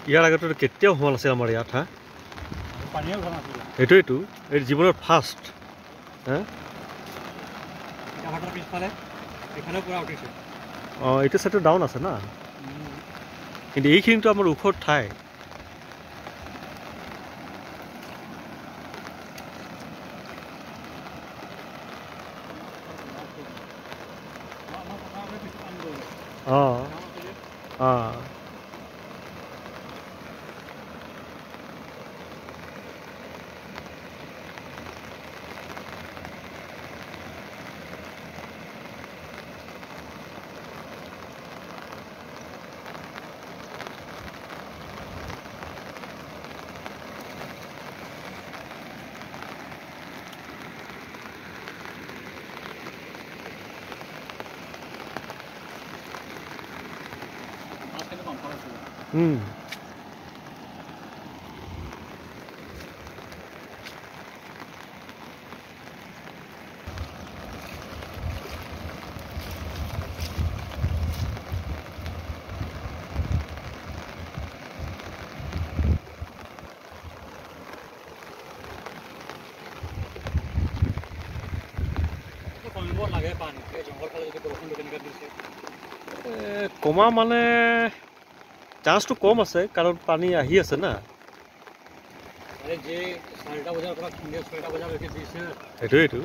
ইয়াৰ আগতে কেতিয়াও হোৱা নাছিল আমাৰ ইয়াত হা এইটোৱেইটো এই জীৱনত ফাৰ্ষ্ট হা অঁ এইটো চাইডটো ডাউন আছে না কিন্তু এইখিনিতো আমাৰ ওখৰ ঠাই অঁ অঁ কমা মানে চান্সটো কম আছে কাৰণ পানী আহি আছে না সেইটোৱেইটো